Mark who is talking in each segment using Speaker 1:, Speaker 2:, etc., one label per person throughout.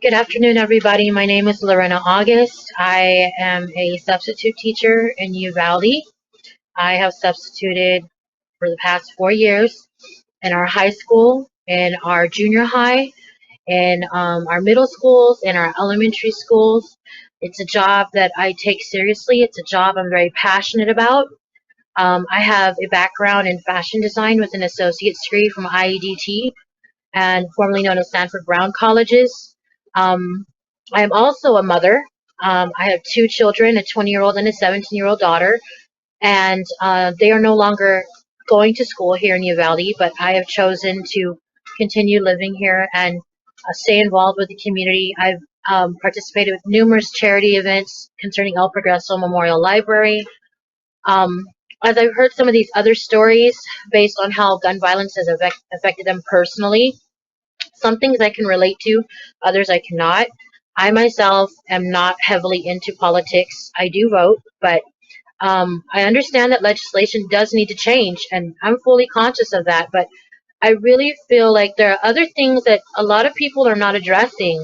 Speaker 1: Good afternoon, everybody. My name is Lorena August. I am a substitute teacher in Uvalde. I have substituted for the past 4 years in our high school, in our junior high, in our middle schools, in our elementary schools. It's a job that I take seriously. It's a job I'm very passionate about. I have a background in fashion design with an associate's degree from IEDT and formerly known as Sanford Brown Colleges. Um, I am also a mother. I have two children, a 20-year-old and a 17-year-old daughter, and they are no longer going to school here in Uvalde, but I have chosen to continue living here and stay involved with the community. I've participated with numerous charity events concerning El Progreso Memorial Library. Um, as I've heard some of these other stories based on how gun violence has affected them personally, some things I can relate to, others I cannot. I myself am not heavily into politics. I do vote, but I understand that legislation does need to change, and I'm fully conscious of that. But I really feel like there are other things that a lot of people are not addressing.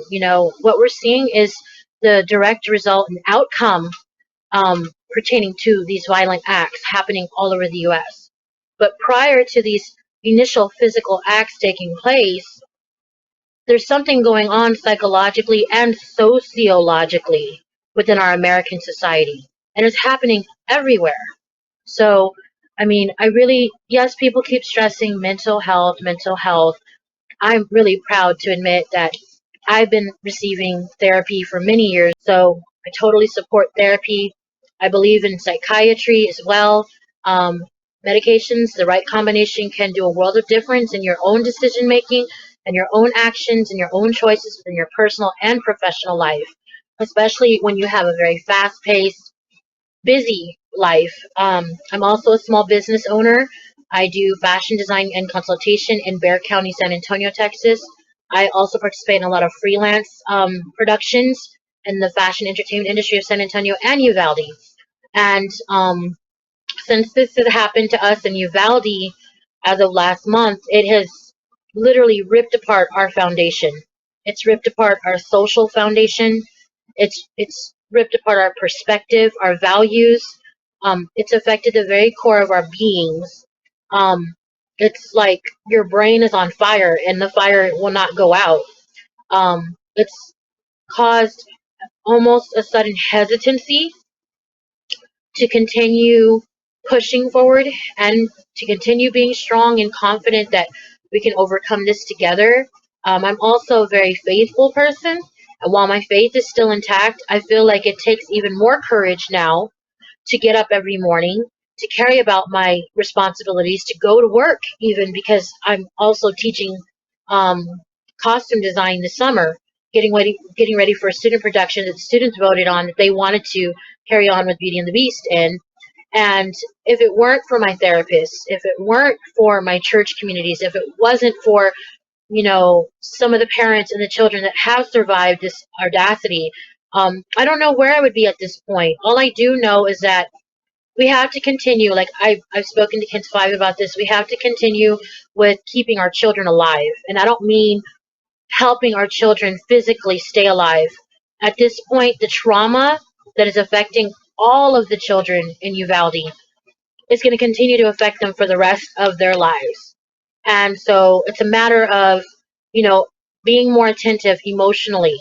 Speaker 1: What we're seeing is the direct result and outcome pertaining to these violent acts happening all over the U.S. But prior to these initial physical acts taking place, there's something going on psychologically and sociologically within our American society. And it's happening everywhere. So, I mean, yes, people keep stressing mental health, mental health. I'm really proud to admit that I've been receiving therapy for many years. So I totally support therapy. I believe in psychiatry as well. Um, Medications, the right combination can do a world of difference in your own decision making and your own actions and your own choices in your personal and professional life, especially when you have a very fast paced, busy life. I'm also a small business owner. I do fashion design and consultation in Bexar County, San Antonio, Texas. I also participate in a lot of freelance productions in the fashion entertainment industry of San Antonio and Uvalde. And since this has happened to us in Uvalde as of last month, it has literally ripped apart our foundation. It's ripped apart our social foundation. It's ripped apart our perspective, our values. It's affected the very core of our beings. It's like your brain is on fire and the fire will not go out. It's caused almost a sudden hesitancy to continue pushing forward and to continue being strong and confident that we can overcome this together. I'm also a very faithful person. And while my faith is still intact, I feel like it takes even more courage now to get up every morning, to carry about my responsibilities, to go to work, even because I'm also teaching um, costume design this summer, getting ready for a student production that the students voted on that they wanted to carry on with Beauty and the Beast in. And if it weren't for my therapists, if it weren't for my church communities, if it wasn't for some of the parents and the children that have survived this audacity, I don't know where I would be at this point. All I do know is that we have to continue. Like I've spoken to Kids 5 about this. We have to continue with keeping our children alive. And I don't mean helping our children physically stay alive. At this point, the trauma that is affecting all of the children in Uvalde is going to continue to affect them for the rest of their lives. And so it's a matter of, you know, being more attentive emotionally,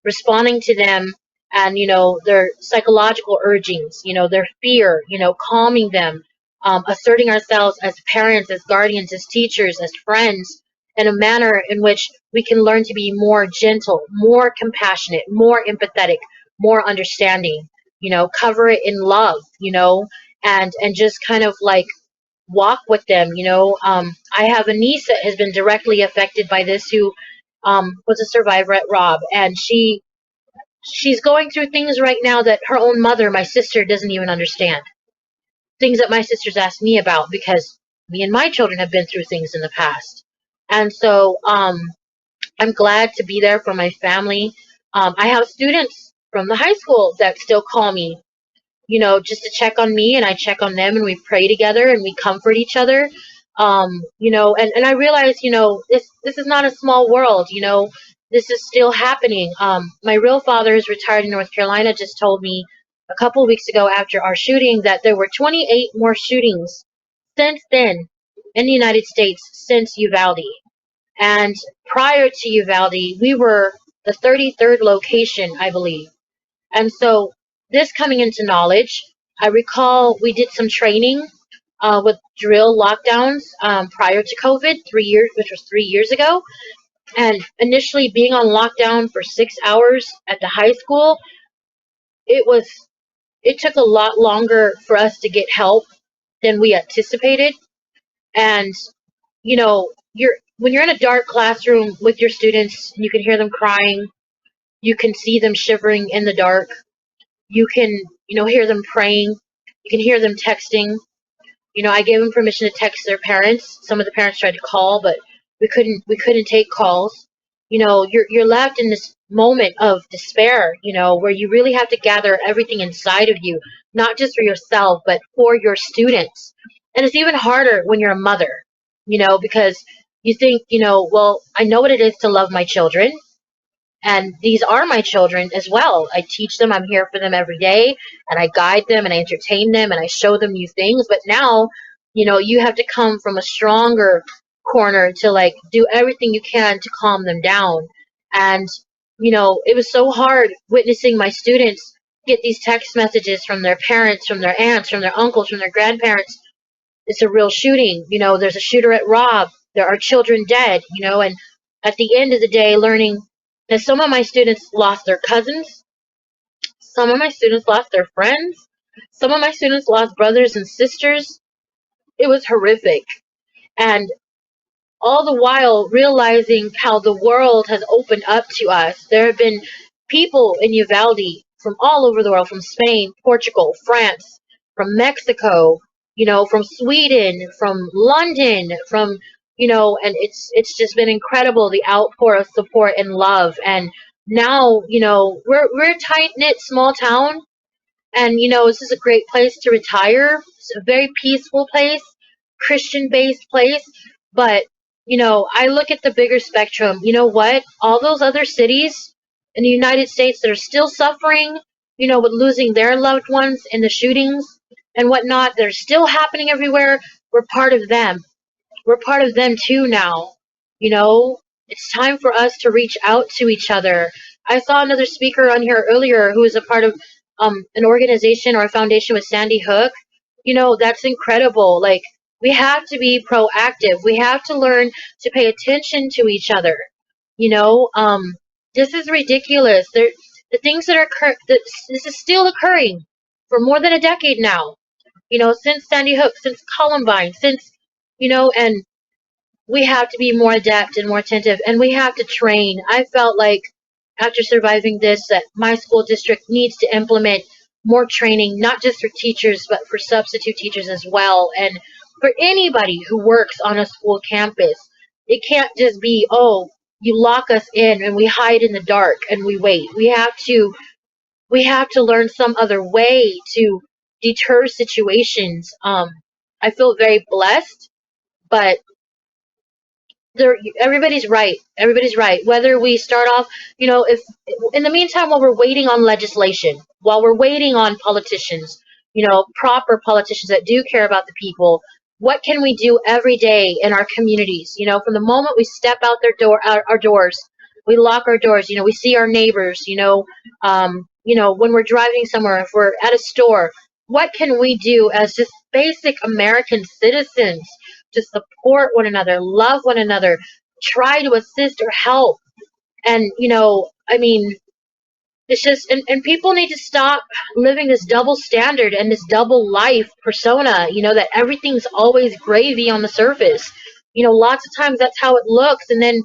Speaker 1: responding to them and, their psychological urgings, their fear, calming them, asserting ourselves as parents, as guardians, as teachers, as friends, in a manner in which we can learn to be more gentle, more compassionate, more empathetic, more understanding, cover it in love, and just kind of like walk with them. I have a niece that has been directly affected by this who was a survivor at Rob, and she's going through things right now that her own mother, my sister, doesn't even understand. Things that my sister's asked me about because me and my children have been through things in the past. And so I'm glad to be there for my family. I have students from the high school that still call me, just to check on me, and I check on them, and we pray together and we comfort each other. And I realize, this is not a small world. this is still happening. My real father is retired in North Carolina, just told me a couple of weeks ago after our shooting that there were 28 more shootings since then in the United States since Uvalde. And prior to Uvalde, we were the 33rd location, I believe. And so this coming into knowledge, I recall we did some training with drill lockdowns prior to COVID, 3 years, which was 3 years ago. And initially being on lockdown for 6 hours at the high school, it was it took a lot longer for us to get help than we anticipated. And you're when you're in a dark classroom with your students, you can hear them crying, you can see them shivering in the dark, you can hear them praying, you can hear them texting. I gave them permission to text their parents. Some of the parents tried to call, but we couldn't take calls. You're left in this moment of despair, where you really have to gather everything inside of you, not just for yourself, but for your students. And it's even harder when you're a mother, because you think, well, I know what it is to love my children, and these are my children as well. I teach them, I'm here for them every day, and I guide them and I entertain them and I show them new things. But now, you have to come from a stronger corner to like do everything you can to calm them down. And, it was so hard witnessing my students get these text messages from their parents, from their aunts, from their uncles, from their grandparents. It's a real shooting. There's a shooter at Rob. There are children dead, and at the end of the day, learning that some of my students lost their cousins, some of my students lost their friends, some of my students lost brothers and sisters. It was horrific. And all the while realizing how the world has opened up to us. There have been people in Uvalde from all over the world, from Spain, Portugal, France, from Mexico, from Sweden, from London, from and it's just been incredible, the outpour of support and love. And now, we're a tight knit small town, and this is a great place to retire. It's a very peaceful place, Christian based place. But I look at the bigger spectrum. You know what? All those other cities in the United States that are still suffering, with losing their loved ones in the shootings and whatnot, they're still happening everywhere. We're part of them. We're part of them too now. You know, it's time for us to reach out to each other. I saw another speaker on here earlier who is a part of an organization or a foundation with Sandy Hook. That's incredible. Like, we have to be proactive. We have to learn to pay attention to each other. You know, um, this is ridiculous. The things that are this is still occurring for more than a decade now. Since Sandy Hook, since Columbine, since and we have to be more adept and more attentive, and we have to train. I felt like after surviving this that my school district needs to implement more training, not just for teachers but for substitute teachers as well, and for anybody who works on a school campus. It can't just be, oh, you lock us in and we hide in the dark and we wait. We have to learn some other way to deter situations. I feel very blessed, but everybody's right. Everybody's right. Whether we start off, if in the meantime, while we're waiting on legislation, while we're waiting on politicians, proper politicians that do care about the people, what can we do every day in our communities? From the moment we step out our doors, we lock our doors. We see our neighbors. When we're driving somewhere, if we're at a store, what can we do as just basic American citizens to support one another, love one another, try to assist or help? And, I mean, it's just, and people need to stop living this double standard and this double life persona, that everything's always gravy on the surface. Lots of times that's how it looks. And then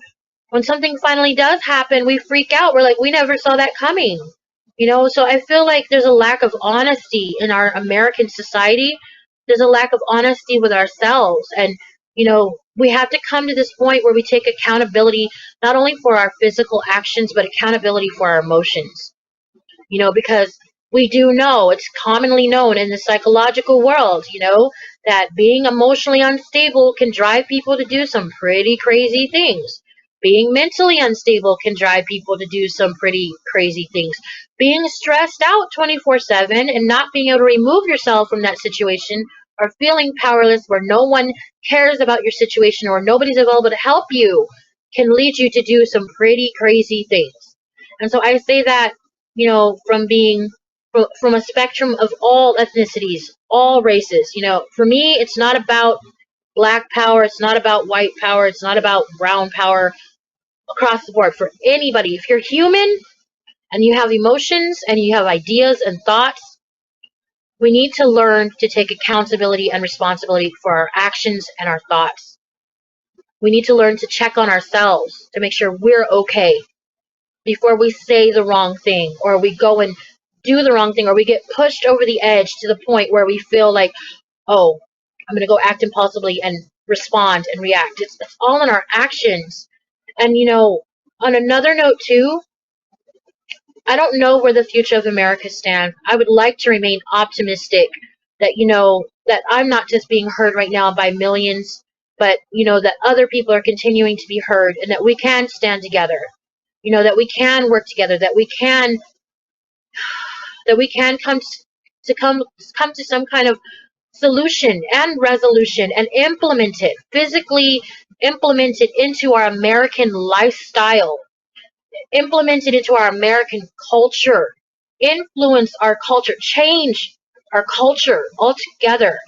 Speaker 1: when something finally does happen, we freak out. We're like, we never saw that coming. So I feel like there's a lack of honesty in our American society. There's a lack of honesty with ourselves. And, we have to come to this point where we take accountability not only for our physical actions, but accountability for our emotions. Because we do know, it's commonly known in the psychological world, that being emotionally unstable can drive people to do some pretty crazy things. Being mentally unstable can drive people to do some pretty crazy things. Being stressed out 24/7 and not being able to remove yourself from that situation, or feeling powerless where no one cares about your situation or nobody's available to help you, can lead you to do some pretty crazy things. And so I say that, from being from a spectrum of all ethnicities, all races. For me, it's not about black power, it's not about white power, it's not about brown power. Across the board, for anybody, if you're human and you have emotions and you have ideas and thoughts, we need to learn to take accountability and responsibility for our actions and our thoughts. We need to learn to check on ourselves to make sure we're okay before we say the wrong thing, or we go and do the wrong thing, or we get pushed over the edge to the point where we feel like, oh, I'm going to go act impulsively and respond and react. It's all in our actions. And, on another note, too, I don't know where the future of America stands. I would like to remain optimistic that, that I'm not just being heard right now by millions, but, that other people are continuing to be heard, and that we can stand together, that we can work together, that we can come to some kind of solution and resolution, and implement it, physically implement it into our American lifestyle, implement it into our American culture, influence our culture, change our culture altogether.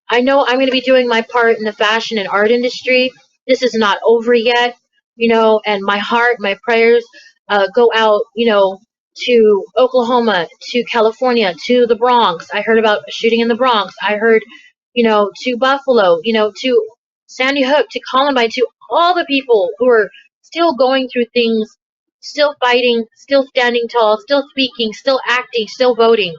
Speaker 1: I know I'm going to be doing my part in the fashion and art industry. This is not over yet, and my heart, my prayers go out, to Oklahoma, to California, to the Bronx. I heard about a shooting in the Bronx. I heard, to Buffalo, to Sandy Hook, to Columbine, to all the people who are still going through things, still fighting, still standing tall, still speaking, still acting, still voting.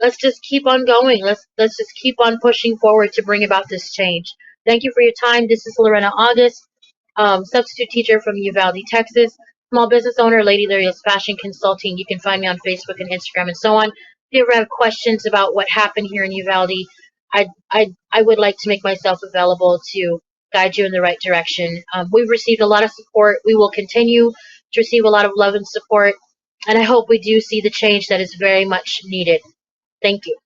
Speaker 1: Let's just keep on going. Let's just keep on pushing forward to bring about this change. Thank you for your time. This is Lorena August, substitute teacher from Uvalde, Texas. Small business owner, Lady Lyria's Fashion Consulting. You can find me on Facebook and Instagram and so on. If you ever have questions about what happened here in Uvalde, I would like to make myself available to guide you in the right direction. We've received a lot of support. We will continue to receive a lot of love and support, and I hope we do see the change that is very much needed. Thank you.